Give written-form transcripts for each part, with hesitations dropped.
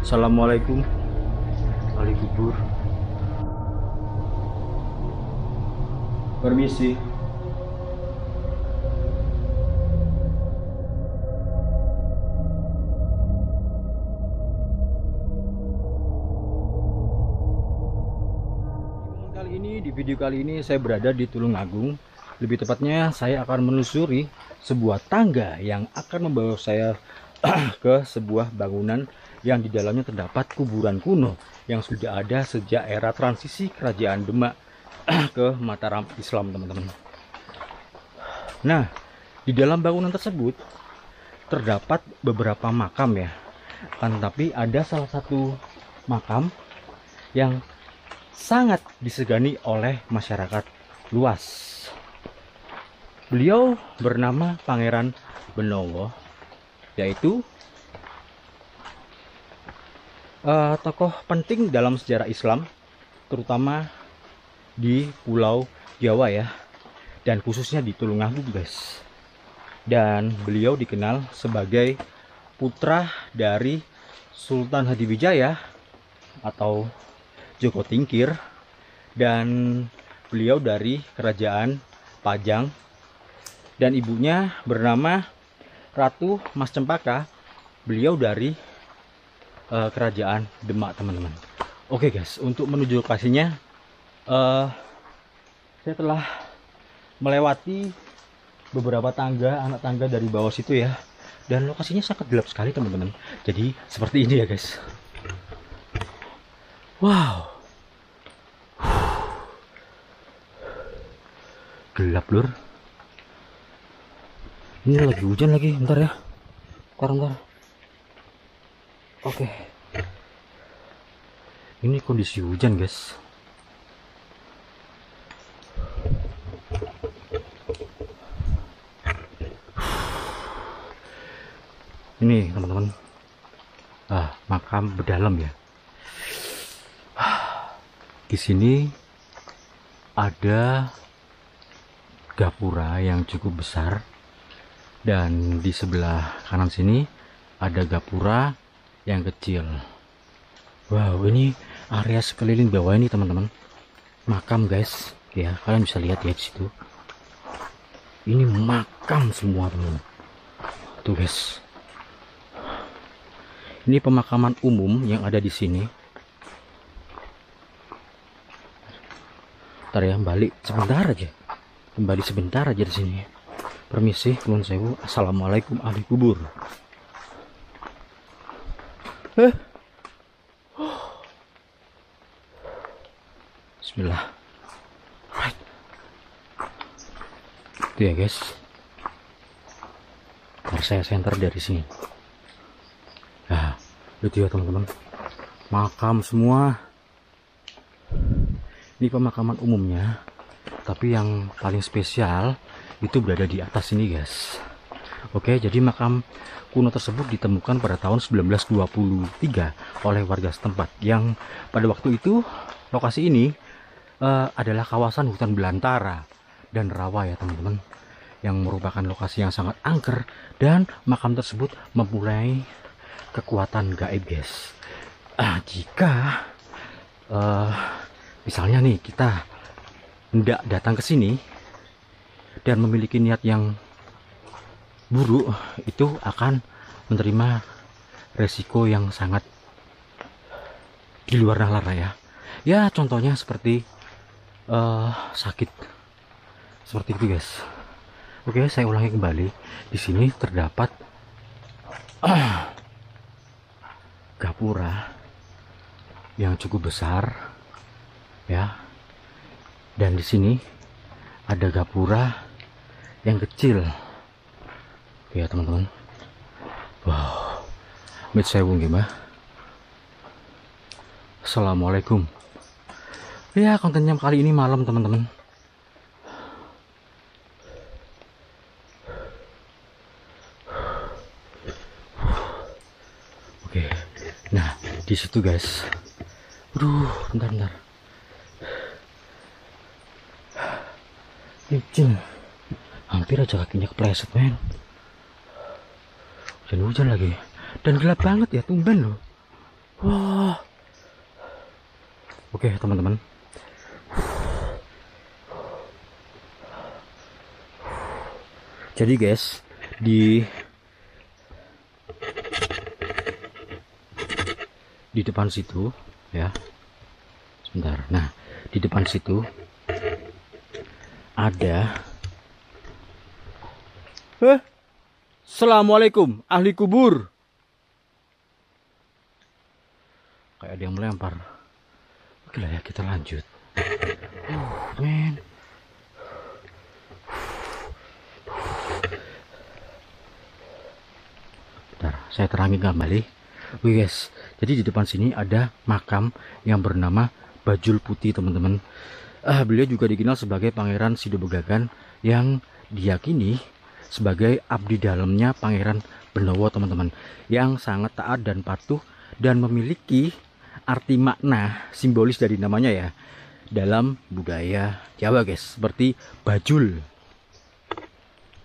Assalamualaikum. Ali kubur. Permisi. Di video kali ini saya berada di Tulungagung. Lebih tepatnya saya akan menelusuri sebuah tangga yang akan membawa saya ke sebuah bangunan yang di dalamnya terdapat kuburan kuno yang sudah ada sejak era transisi kerajaan Demak ke Mataram Islam, teman-teman. Nah, di dalam bangunan tersebut terdapat beberapa makam ya. Tetapi ada salah satu makam yang sangat disegani oleh masyarakat luas. Beliau bernama Pangeran Benowo, yaitu tokoh penting dalam sejarah Islam, terutama di Pulau Jawa ya, dan khususnya di Tulungagung, guys. Dan beliau dikenal sebagai putra dari Sultan Hadiwijaya atau Joko Tingkir, dan beliau dari kerajaan Pajang, dan ibunya bernama Ratu Mas Cempaka. Beliau dari kerajaan Demak, teman-teman. Oke guys, untuk menuju lokasinya saya telah melewati beberapa tangga, anak tangga dari bawah situ ya, dan lokasinya sangat gelap sekali, teman-teman. Jadi seperti ini ya guys. Wow, gelap lur. Ini lagi hujan lagi, bentar ya. Bentar. Oke. Ini kondisi hujan guys. Ini teman-teman, makam berdalam ya. Di sini ada gapura yang cukup besar, dan di sebelah kanan sini ada gapura yang kecil. Wow, ini area sekeliling bawah ini teman-teman, makam guys ya. Kalian bisa lihat ya di situ. Ini makam semua teman-teman. Tuh guys. Ini pemakaman umum yang ada di sini. Bentar ya, balik sebentar aja. Kembali sebentar aja di sini. Permisi, nuwun sewu. Assalamualaikum ahli kubur. Bismillah. Right. Itu ya guys. Ntar saya center dari sini. Nah, itu ya teman-teman. Makam semua. Ini pemakaman umumnya, tapi yang paling spesial itu berada di atas ini guys. Oke, jadi makam kuno tersebut ditemukan pada tahun 1923 oleh warga setempat, yang pada waktu itu lokasi ini adalah kawasan hutan belantara dan rawa ya teman-teman, yang merupakan lokasi yang sangat angker, dan makam tersebut mempunyai kekuatan gaib guys. Jika misalnya nih kita hendak datang ke sini dan memiliki niat yang buruk, itu akan menerima resiko yang sangat di luar nalar ya. Ya contohnya seperti sakit, seperti itu guys. Oke, saya ulangi kembali. Di sini terdapat gapura yang cukup besar ya, dan di sini ada gapura yang kecil ya teman-teman. Wow, mit sewu nggih Mbah. Assalamualaikum. Ya, kontennya kali ini malam teman-teman. Oke, nah di situ guys. Aduh, bentar. Licin, hampir aja kakinya kepleset men. Hujan lagi, dan gelap banget ya, tumben loh. Wah. Oke, teman-teman. Jadi guys, di depan situ ya. Sebentar. Nah, di depan situ ada Assalamualaikum ahli kubur. Kayak ada yang melempar. Oke lah ya, kita lanjut. Men. Bentar, saya terangin kembali. Oke guys, jadi di depan sini ada makam yang bernama Bajul Putih, teman-teman. Beliau juga dikenal sebagai Pangeran Sidobegagan yang diyakini sebagai abdi dalamnya Pangeran Benowo, teman-teman, yang sangat taat dan patuh dan memiliki arti makna simbolis dari namanya ya dalam budaya Jawa guys, seperti bajul.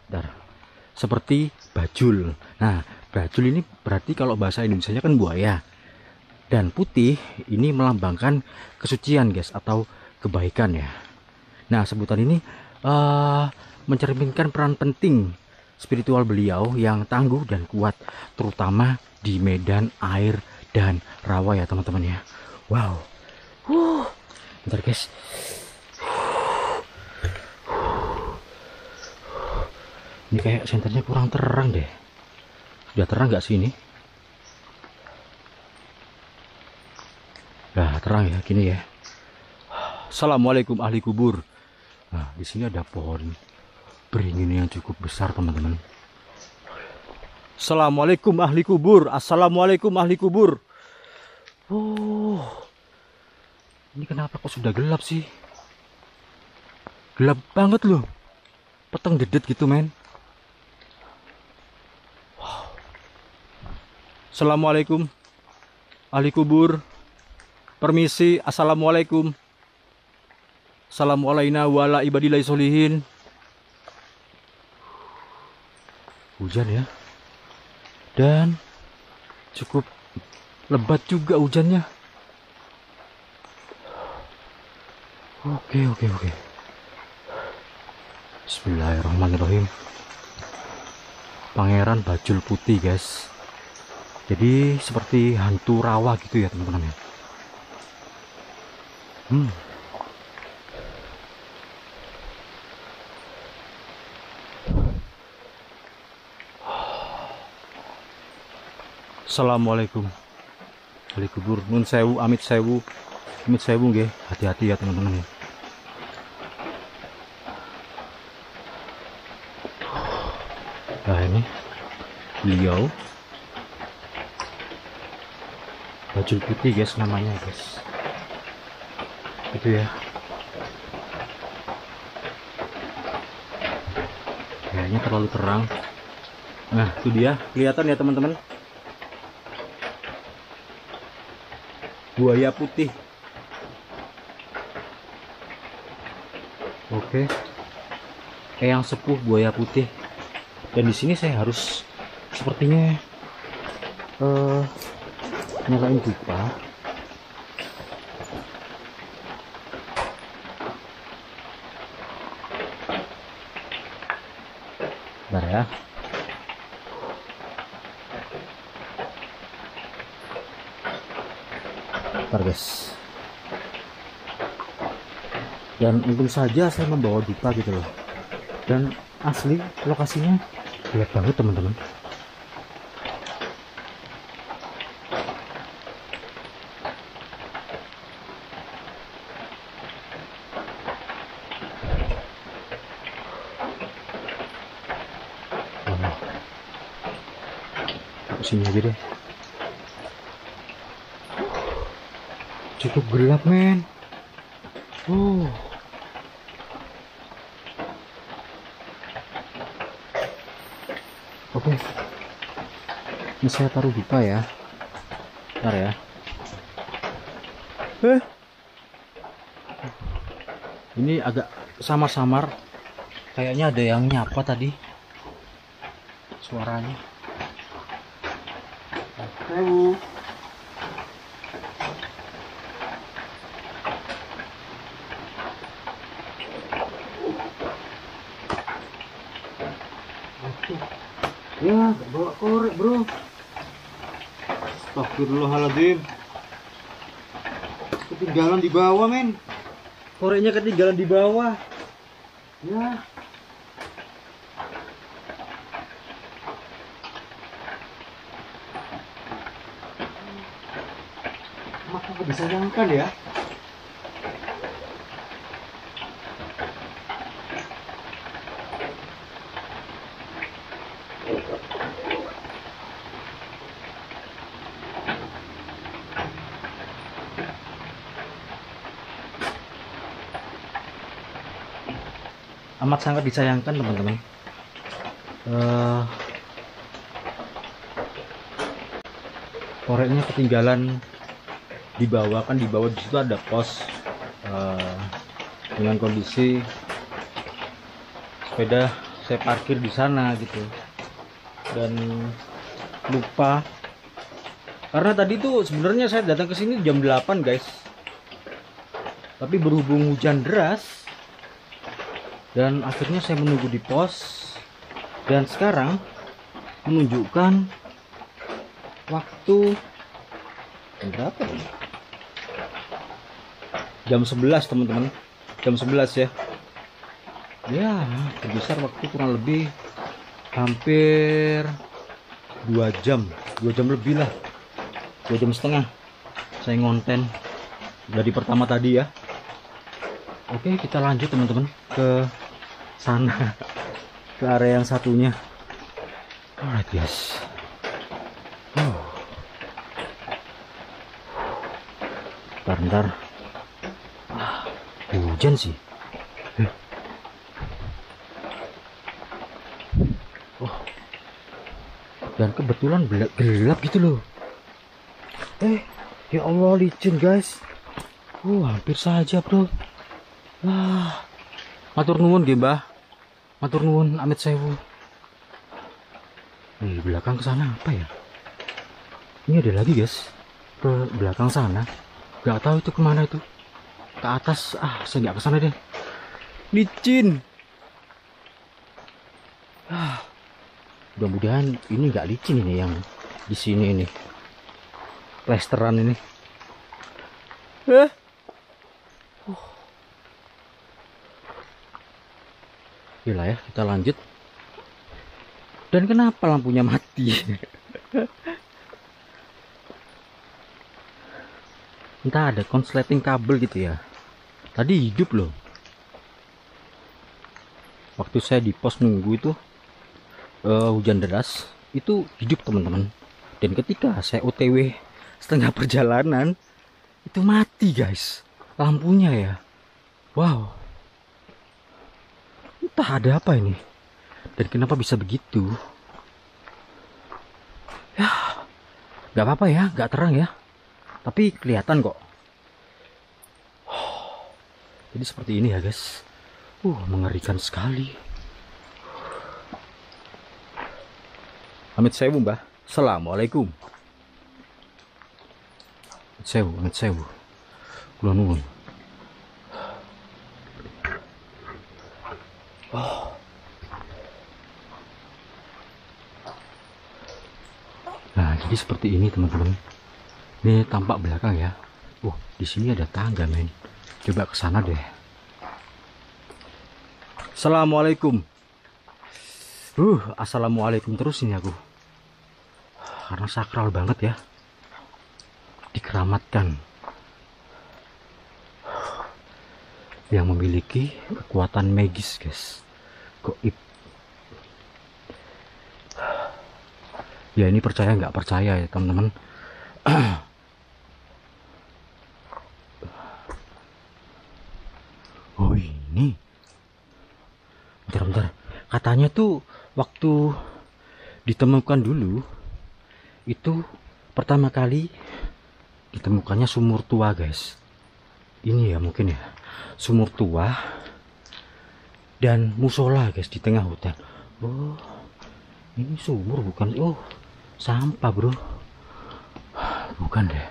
Bentar. Seperti bajul. Nah, bajul ini berarti kalau bahasa Indonesianya kan buaya. Dan putih ini melambangkan kesucian guys, atau kebaikan ya. Nah, sebutan ini mencerminkan peran penting spiritual beliau yang tangguh dan kuat, terutama di medan air dan rawa ya teman-teman ya. Wow. Bentar guys. Ini kayak senternya kurang terang deh. Sudah terang nggak sih ini? Nah, terang ya, gini ya. Assalamualaikum ahli kubur. Nah, di sini ada pohon beringin yang cukup besar, teman-teman. Assalamualaikum ahli kubur. Assalamualaikum ahli kubur. Oh, ini kenapa kok sudah gelap sih? Gelap banget loh. Peteng dedet gitu, men. Wow. Assalamualaikum ahli kubur. Permisi, assalamualaikum. Assalamualaikum wa ala ibadillahi sholihin. Hujan ya. Dan cukup lebat juga hujannya. Oke. Bismillahirrahmanirrahim. Pangeran Bajul Putih guys. Jadi seperti hantu rawa gitu ya teman-teman ya. Assalamualaikum ahli kubur. Nun sewu, amit sewu nggih. Hati-hati ya teman-teman ya. Nah, ini beliau Bajul Putih guys namanya guys. Itu ya. Kayaknya terlalu terang. Nah, itu dia. Kelihatan ya teman-teman. Buaya putih. Oke. Eyang sepuh buaya putih. Dan di sini saya harus sepertinya nyalain dupa. Bentar ya. Bentar guys. Dan untung saja saya membawa dupa gitu loh. Dan asli lokasinya gelap banget teman-teman. Sini aja deh. Cukup gelap men. Oke. Ini saya taruh dupa ya. Bentar ya. Ini agak samar-samar. Kayaknya ada yang nyapa tadi. Suaranya. Ya, gak bawa korek bro. Astagfirullahaladzim. Ketinggalan di bawah men. Koreknya ketinggalan di bawah. Ya. Maka disayangkan ya. Amat sangat disayangkan teman-teman. Koreknya ketinggalan di bawah, kan di bawah di situ ada pos. Dengan kondisi sepeda saya parkir di sana gitu, dan lupa karena tadi tuh sebenarnya saya datang ke sini jam 8 guys, tapi berhubung hujan deras dan akhirnya saya menunggu di pos, dan sekarang menunjukkan waktu berapa ini? Jam 11 teman-teman, jam 11 ya. Ya berkisar waktu kurang lebih hampir 2 jam lebih lah, 2 jam setengah saya ngonten dari pertama tadi ya. Oke, kita lanjut teman-teman ke sana, ke area yang satunya. Alright guys. Bentar. Hujan sih. Oh. Dan kebetulan gelap gitu loh. Ya Allah, licin guys. Hampir saja bro. Matur nuwun nggih Mbah. Matur nuwun amit sewu. Di belakang ke sana apa ya? Ini ada lagi guys. Ke belakang sana. Gak tahu itu kemana itu. Ke atas. Saya nggak ke sana deh. Licin. Mudah-mudahan ini nggak licin ini yang di sini ini. Plesteran ini. Gila ya, kita lanjut. Dan kenapa lampunya mati? Entah ada konsleting kabel gitu ya. Tadi hidup loh. Waktu saya di pos nunggu itu hujan deras, itu hidup teman-teman. Dan ketika saya OTW setengah perjalanan, itu mati guys lampunya ya. Wow. Entah ada apa ini. Dan kenapa bisa begitu? Ya, nggak apa-apa ya, nggak terang ya. Tapi kelihatan kok. Jadi seperti ini ya guys. Mengerikan sekali. Amit sewu Mbah. Assalamualaikum. Amit sewu. Kula nuwun. Nah, jadi seperti ini teman-teman. Ini tampak belakang ya. Di sini ada tangga men. Coba ke sana deh. Assalamualaikum. Assalamualaikum terus ini aku. Karena sakral banget ya. Dikeramatkan. Yang memiliki kekuatan magis guys. Goib. Ya ini percaya nggak percaya ya teman-teman. Ini bentar. Katanya tuh waktu ditemukan dulu itu pertama kali ditemukannya sumur tua guys. Ini ya mungkin ya sumur tua dan musola guys di tengah hutan. Ini sumur bukan? Sampah bro. Bukan deh.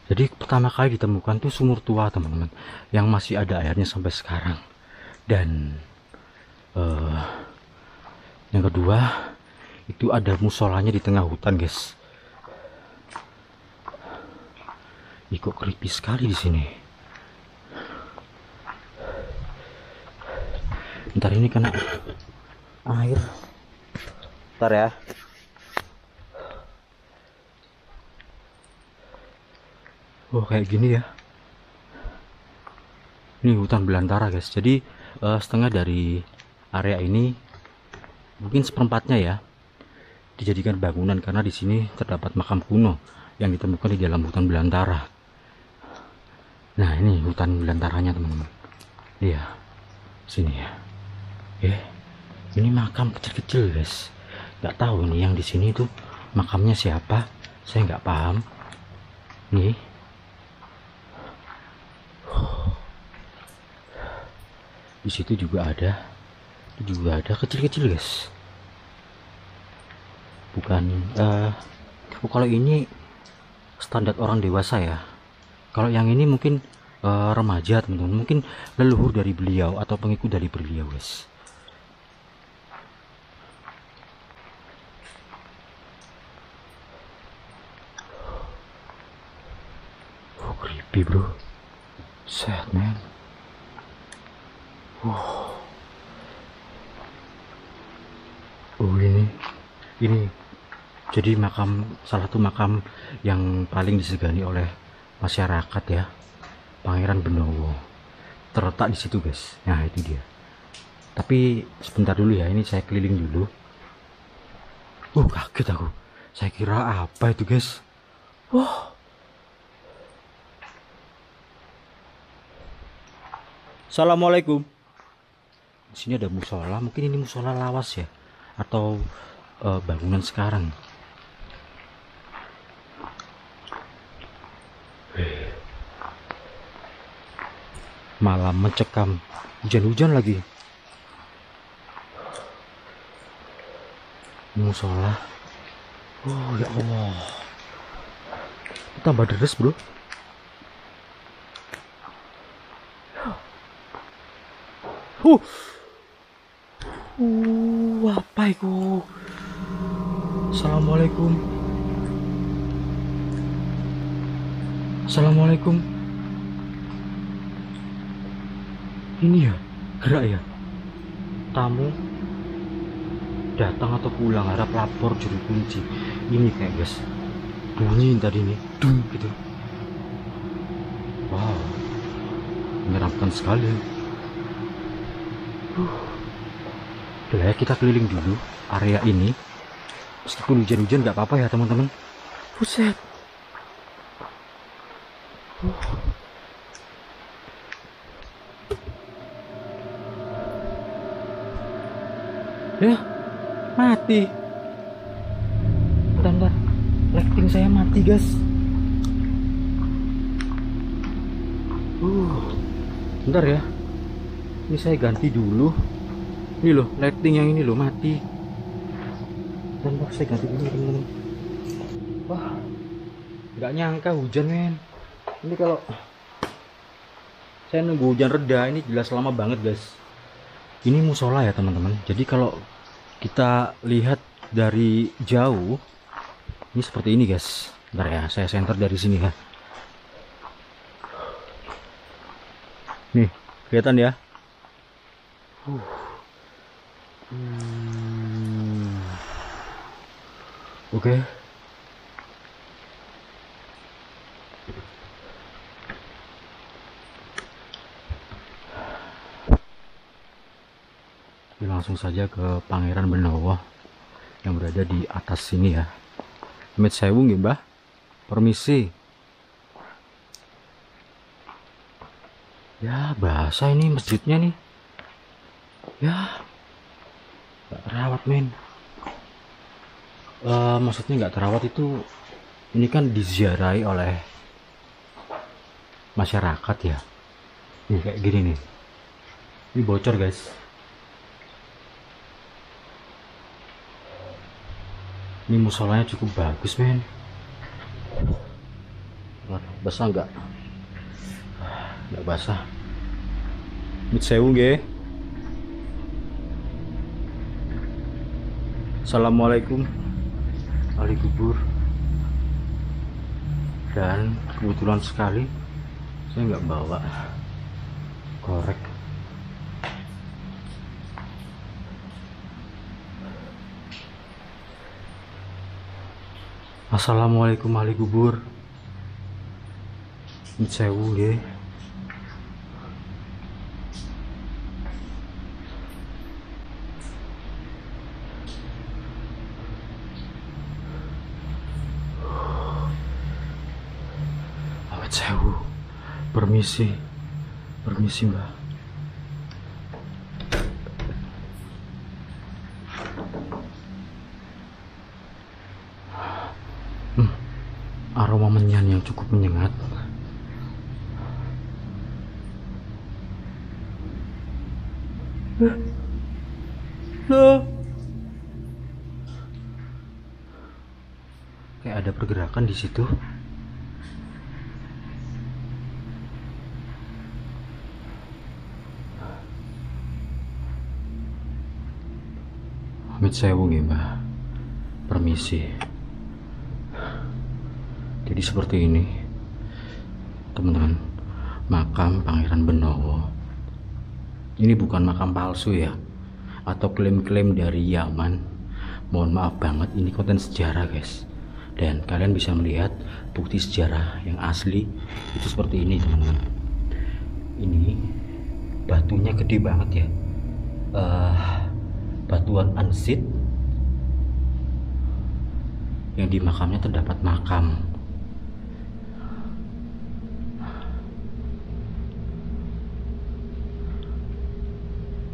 Jadi pertama kali ditemukan tuh sumur tua teman-teman, yang masih ada airnya sampai sekarang. Dan Yang kedua, itu ada musolanya di tengah hutan, guys. Ih, kok creepy sekali di sini. Ntar ini kena air. Ntar ya. Oh, kayak gini ya. Ini hutan belantara, guys. Jadi setengah dari area ini, mungkin seperempatnya ya, dijadikan bangunan karena di sini terdapat makam kuno yang ditemukan di dalam hutan belantara. Nah, ini hutan belantaranya, teman-teman. Iya, sini ya. Ini makam kecil-kecil, guys. Nggak tahu nih yang di sini tuh makamnya siapa. Saya nggak paham. Nih. Di situ juga ada. Itu juga ada kecil-kecil, guys. Bukan kalau ini standar orang dewasa ya. Kalau yang ini mungkin remaja, teman-teman. Mungkin leluhur dari beliau atau pengikut dari beliau, guys. Oh, creepy, bro. Sad, man. Oh, ini jadi salah satu makam yang paling disegani oleh masyarakat ya, Pangeran Benowo, terletak di situ, guys. Nah, itu dia. Tapi sebentar dulu ya, ini saya keliling dulu. Kaget aku. Saya kira apa itu, guys. Assalamualaikum. Di sini ada musola, mungkin ini musola lawas ya, atau bangunan sekarang. Malam mencekam, hujan-hujan lagi. Musola. Oh ya Allah, tambah deres, bro. Apa itu? Assalamualaikum. Assalamualaikum. Ini ya, gerak ya. Tamu datang atau pulang, harap lapor juru kunci. Ini kayak, guys, bunyi tadi nih, dung gitu. Wow, menyeramkan sekali. Udah ya, kita keliling dulu area ini. Meskipun hujan-hujan nggak apa-apa ya, teman-teman. Buset. Ya, mati. Bentar, lighting saya mati, guys. Bentar ya. Ini saya ganti dulu. Ini loh, lighting yang ini loh mati. Bentar, saya ganti dulu, teman-teman. Wah, nggak nyangka hujan, men. Ini kalau saya nunggu hujan reda, ini jelas lama banget, guys. Ini musola ya, teman-teman. Jadi kalau kita lihat dari jauh, ini seperti ini, guys. Bentar ya, saya center dari sini ya. Nih, kelihatan ya. Oke. Langsung saja ke Pangeran Benowo yang berada di atas sini ya. Amit sewu nggih, Mbah. Permisi. Ya, basah ini masjidnya nih. Ya, nggak terawat, men. Maksudnya nggak terawat itu, ini kan diziarahi oleh masyarakat ya. Nih kayak gini nih. Ini bocor, guys. Ini musolanya cukup bagus, men. Basah nggak? Nggak basah. Mit sewu nggih. Assalamualaikum ahli kubur. Dan kebetulan sekali saya nggak bawa korek. Assalamualaikum ahli kubur. Sewu nggih. Sewu, permisi mbak. Aroma menyan yang cukup menyengat. Loh, kayak ada pergerakan di situ. Amit sewu nggih mbah, permisi. Jadi seperti ini teman-teman, makam Pangeran Benowo ini bukan makam palsu ya, atau klaim-klaim dari Yaman. Mohon maaf banget, ini konten sejarah guys, dan kalian bisa melihat bukti sejarah yang asli itu seperti ini teman-teman. Ini batunya gede banget ya, batuan ansit yang di makamnya terdapat makam.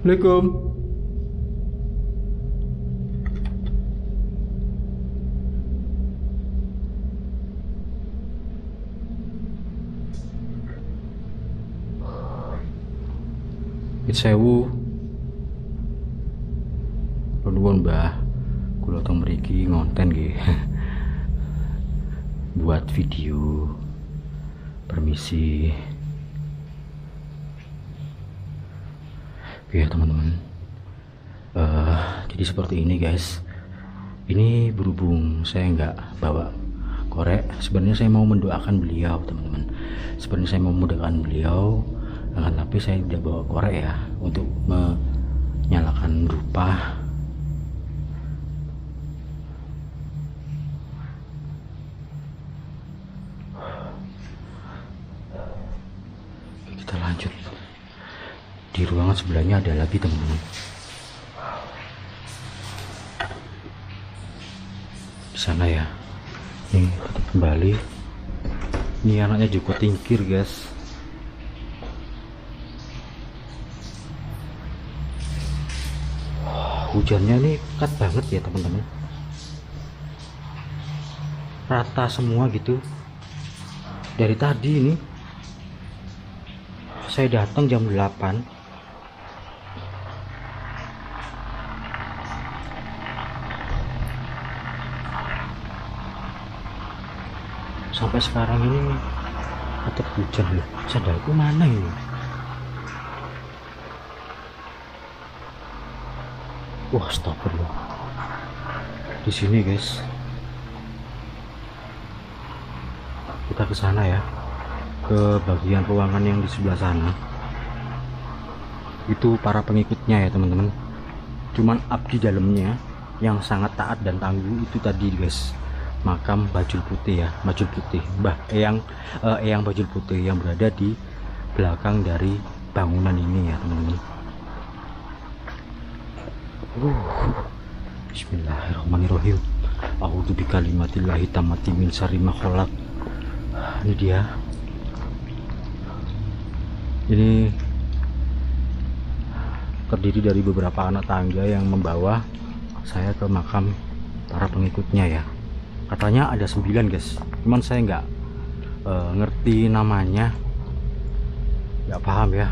Assalamualaikum. Sewu. Nuwun mbah, kula teng mriki ngonten nggih. Buat video. Permisi. Oke teman-teman. Jadi seperti ini guys. Ini berhubung saya nggak bawa korek, sebenarnya saya mau mendoakan beliau teman-teman. Sebenarnya saya mau mendoakan beliau, tapi saya tidak bawa korek ya untuk menyalakan dupa. Kita lanjut. Di ruangan sebelahnya ada lagi teman-teman. Di sana ya. Nih kembali. Ini anaknya juga tingkir guys. Hujannya nih pekat banget ya teman-teman. Rata semua gitu. Dari tadi ini saya datang jam 8. Sampai sekarang ini tetap hujan loh. Sandalku mana ini? Wah, astagfirullah. Di sini guys. Kita ke sana ya. Ke bagian ruangan yang di sebelah sana. Itu para pengikutnya ya teman-teman. Cuman abdi dalamnya yang sangat taat dan tangguh itu tadi guys. Makam Bajul Putih ya, Bajul Putih, Mbah Eyang Bajul Putih yang berada di belakang dari bangunan ini ya teman-teman. Bismillahirrahmanirrahim. A'udzu bikalimatillahi tammati min syarri ma khalaq. Ini dia. Ini terdiri dari beberapa anak tangga yang membawa saya ke makam para pengikutnya ya. Katanya ada 9 guys, cuman saya nggak ngerti namanya, nggak paham ya.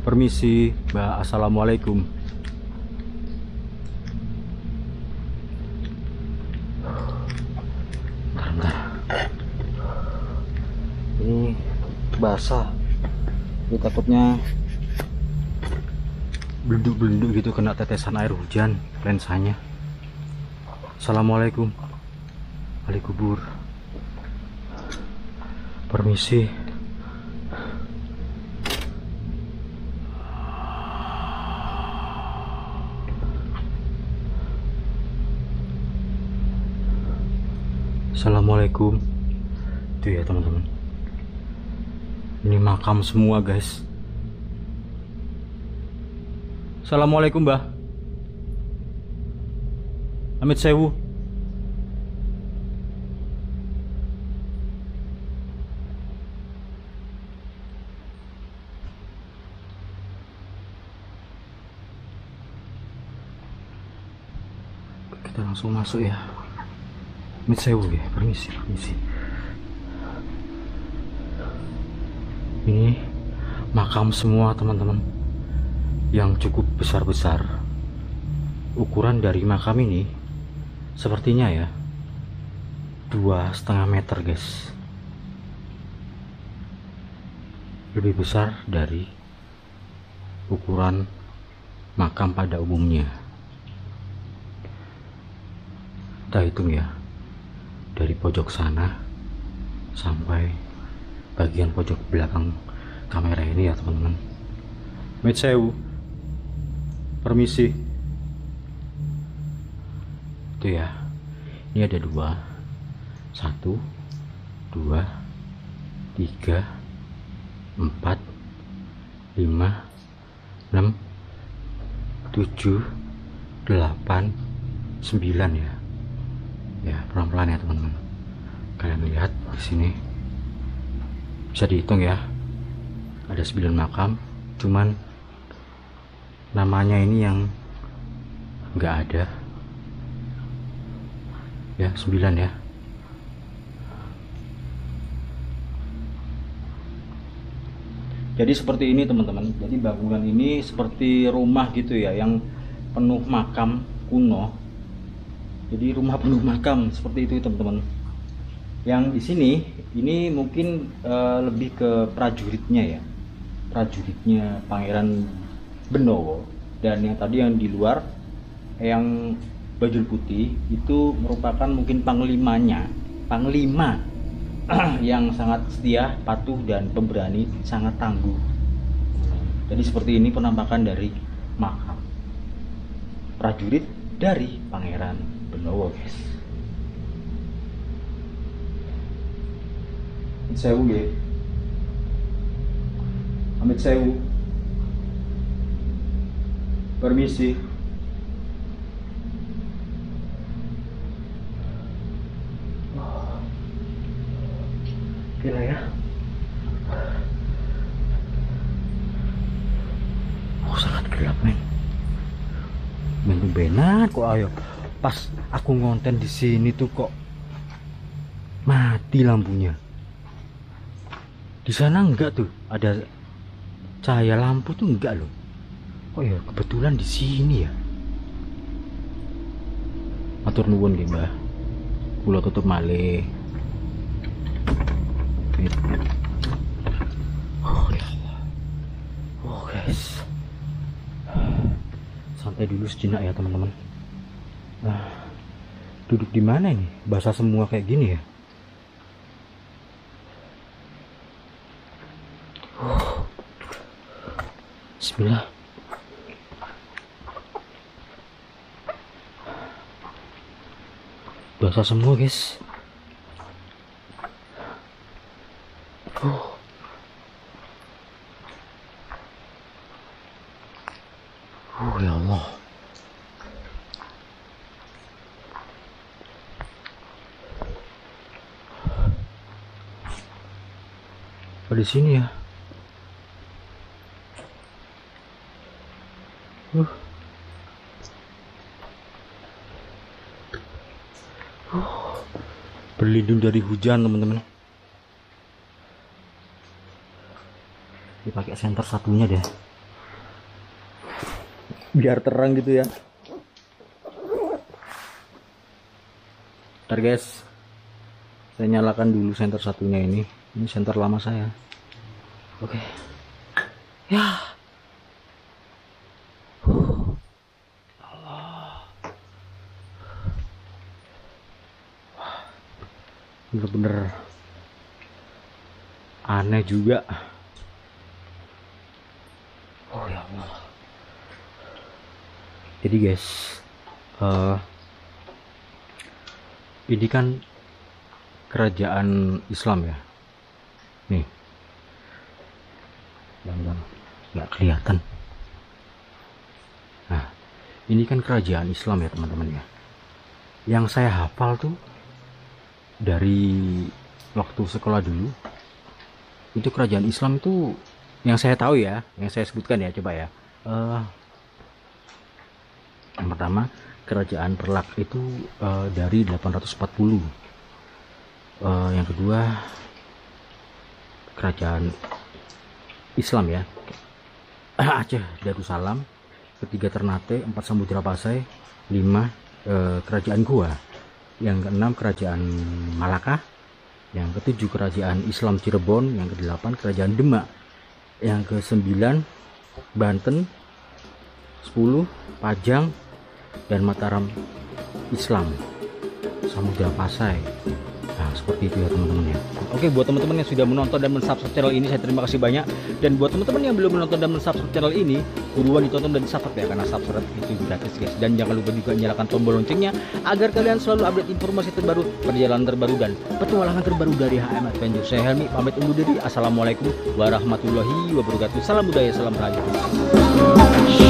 Permisi mbak, assalamualaikum. Bentar. Ini basah, ini takutnya belenduk-belenduk gitu, kena tetesan air hujan lensanya. Assalamualaikum. Ali kubur. Permisi. Assalamualaikum. Itu ya teman-teman, ini makam semua guys. Assalamualaikum Mbah. Amit sewu. Kita langsung masuk ya. Amit sewu ya, permisi. Ini makam semua teman-teman, yang cukup besar-besar. Ukuran dari makam ini sepertinya ya 2,5 meter guys, lebih besar dari ukuran makam pada umumnya. Kita hitung ya, dari pojok sana sampai bagian pojok belakang kamera ini ya teman-teman. Metsewu, permisi. Itu ya, ini ada 2, 1, 2, 3, 4, 5, 6, 7, 8, 9 ya. Ya, pelan-pelan ya teman-teman. Kalian lihat di sini bisa dihitung ya, ada 9 makam, cuman namanya ini yang nggak ada ya, 9 ya. Jadi seperti ini teman-teman, jadi bangunan ini seperti rumah gitu ya, yang penuh makam kuno. Jadi rumah penuh makam seperti itu teman-teman. Yang di sini ini mungkin lebih ke prajuritnya ya, prajuritnya Pangeran Benowo. Dan yang tadi yang di luar yang baju putih itu merupakan mungkin panglimanya, panglima yang sangat setia, patuh dan pemberani, sangat tangguh. Jadi seperti ini penampakan dari makam prajurit dari Pangeran Benowo guys. Amit sewu ya. Amit sewu. Permisi. Gila ya. Oh, sangat gelap men. Benar kok, ayo. Pas aku ngonten di sini tuh kok mati lampunya. Di sana enggak tuh, ada cahaya lampu tuh enggak loh. Oh ya, kebetulan di sini ya. Matur nuwun nggih, Mbah. Kula tutup malih. Oh ya Allah. Oh guys. Santai dulu sejenak ya teman-teman. Nah, duduk di mana ini? Basah semua kayak gini ya. Bismillah. Basah semua guys. Ya Allah. Oh, di sini ya. Berlindung dari hujan teman-teman. Dipakai senter satunya deh, biar terang gitu ya. Ntar guys, saya nyalakan dulu senter satunya ini senter lama saya. Oke. Ya. bener-bener aneh juga. Oh ya Allah. Jadi guys, ini kan kerajaan Islam ya. Nih, nggak kelihatan. Nah, ini kan kerajaan Islam ya teman-teman ya. Yang saya hafal tuh dari waktu sekolah dulu, itu kerajaan Islam itu yang saya tahu ya, yang saya sebutkan ya, coba ya. Yang pertama, kerajaan Perlak itu dari 840. Yang kedua, kerajaan Islam ya, Aceh Darussalam. Ketiga Ternate. 4 Samudra Pasai. 5 kerajaan Goa. Yang keenam kerajaan Malaka. Yang ketujuh kerajaan Islam Cirebon. Yang kedelapan kerajaan Demak. Yang kesembilan Banten. 10 Pajang dan Mataram Islam Samudra Pasai. Nah, seperti itu ya teman-teman ya. Oke, buat teman-teman yang sudah menonton dan mensubscribe channel ini, saya terima kasih banyak. Dan buat teman-teman yang belum menonton dan mensubscribe channel ini, buruan ditonton dan subscribe ya, karena subscribe itu gratis guys. Dan jangan lupa juga nyalakan tombol loncengnya agar kalian selalu update informasi terbaru, perjalanan terbaru, dan petualangan terbaru dari HM Adventure. Saya Helmi pamit undur diri. Assalamualaikum warahmatullahi wabarakatuh. Salam budaya, salam rakyat.